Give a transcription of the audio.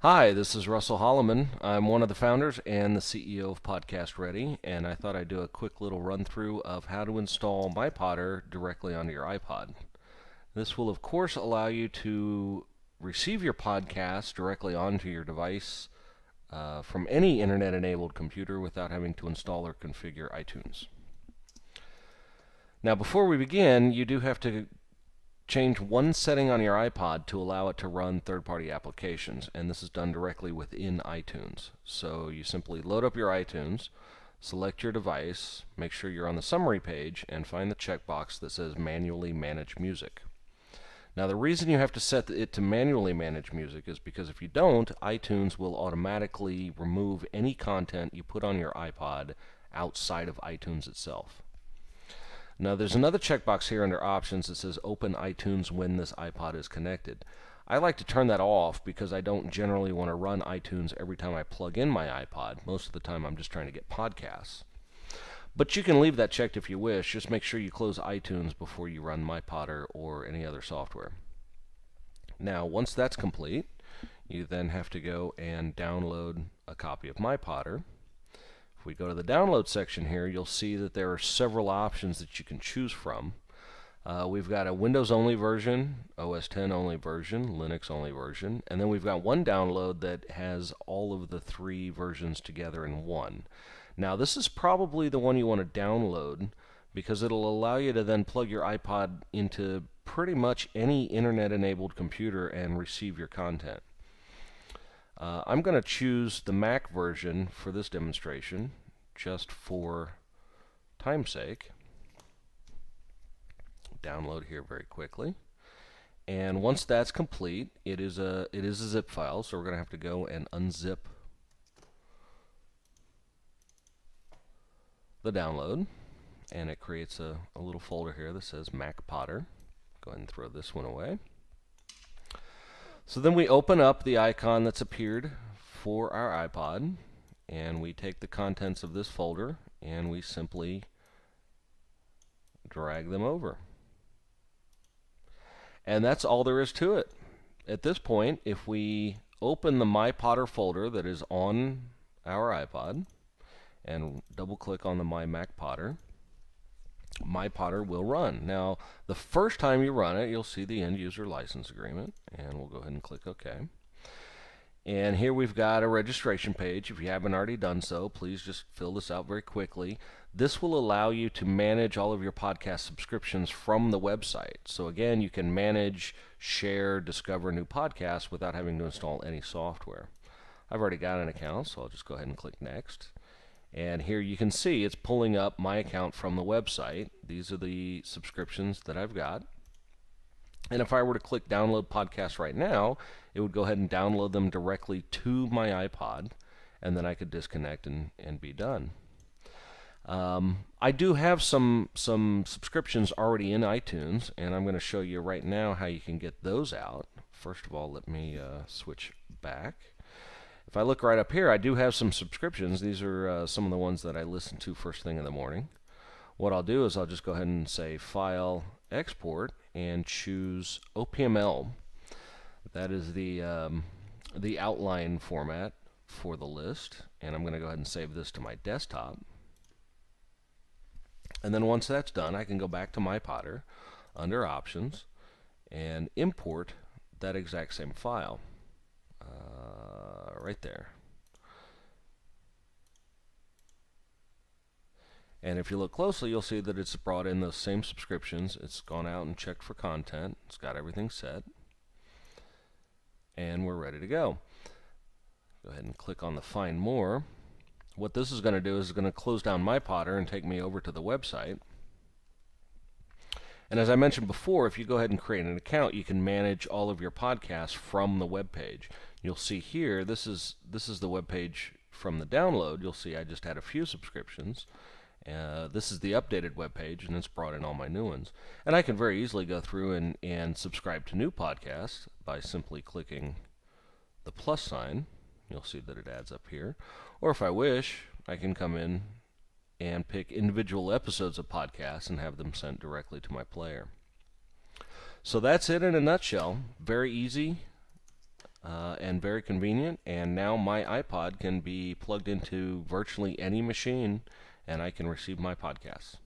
Hi, this is Russell Holloman. I'm one of the founders and the CEO of podcastready, and I thought I'd do a quick little run through of how to install myPodder directly onto your iPod. This will, of course, allow you to receive your podcast directly onto your device from any internet-enabled computer without having to install or configure iTunes. Now, before we begin, you do have to change one setting on your iPod to allow it to run third-party applications, and this is done directly within iTunes. So you simply load up your iTunes, select your device, make sure you're on the summary page, and find the checkbox that says Manually Manage Music. Now, the reason you have to set it to manually manage music is because if you don't, iTunes will automatically remove any content you put on your iPod outside of iTunes itself. Now, there's another checkbox here under Options that says Open iTunes when this iPod is connected. I like to turn that off because I don't generally want to run iTunes every time I plug in my iPod. Most of the time I'm just trying to get podcasts. But you can leave that checked if you wish. Just make sure you close iTunes before you run myPodder or any other software. Now, once that's complete, you then have to go and download a copy of myPodder. If we go to the download section here, you'll see that there are several options that you can choose from. We've got a Windows only version, OS X only version, Linux only version, and then we've got one download that has all of the three versions together in one. Now, this is probably the one you want to download because it'll allow you to then plug your iPod into pretty much any internet-enabled computer and receive your content. I'm going to choose the Mac version for this demonstration, just for time's sake. Download here very quickly. And once that's complete, it is a zip file, so we're going to have to go and unzip the download. And it creates a little folder here that says myPodder. Go ahead and throw this one away. So then we open up the icon that's appeared for our iPod, and we take the contents of this folder and we simply drag them over. And that's all there is to it. At this point, if we open the myPodder folder that is on our iPod and double click on the myPodder, myPodder will run. Now, the first time you run it, you'll see the end user license agreement, and we'll go ahead and click OK. And here we've got a registration page. If you haven't already done so, please just fill this out very quickly. This will allow you to manage all of your podcast subscriptions from the website. So again, you can manage, share, discover new podcasts without having to install any software. I've already got an account, so I'll just go ahead and click Next. And here you can see it's pulling up my account from the website. These are the subscriptions that I've got. And if I were to click Download Podcasts right now, it would go ahead and download them directly to my iPod, and then I could disconnect and be done. I do have some subscriptions already in iTunes, and I'm going to show you right now how you can get those out. First of all, let me switch back. If I look right up here, I do have some subscriptions. These are some of the ones that I listen to first thing in the morning. What I'll do is I'll just go ahead and say File, Export, and choose OPML. That is the outline format for the list. And I'm going to go ahead and save this to my desktop. And then once that's done, I can go back to myPodder under Options and import that exact same file. Right there. And if you look closely, you'll see that it's brought in those same subscriptions. It's gone out and checked for content. It's got everything set. And we're ready to go. Go ahead and click on the Find More. What this is going to do is it's going to close down myPodder and take me over to the website. And as I mentioned before, if you go ahead and create an account, you can manage all of your podcasts from the web page. You'll see here, this is the web page from the download. You'll see I just had a few subscriptions. This is the updated web page, and it's brought in all my new ones. And I can very easily go through and subscribe to new podcasts by simply clicking the plus sign. You'll see that it adds up here. Or if I wish, I can come in and pick individual episodes of podcasts and have them sent directly to my player. So that's it in a nutshell. Very easy. and very convenient. And now my iPod can be plugged into virtually any machine, and I can receive my podcasts.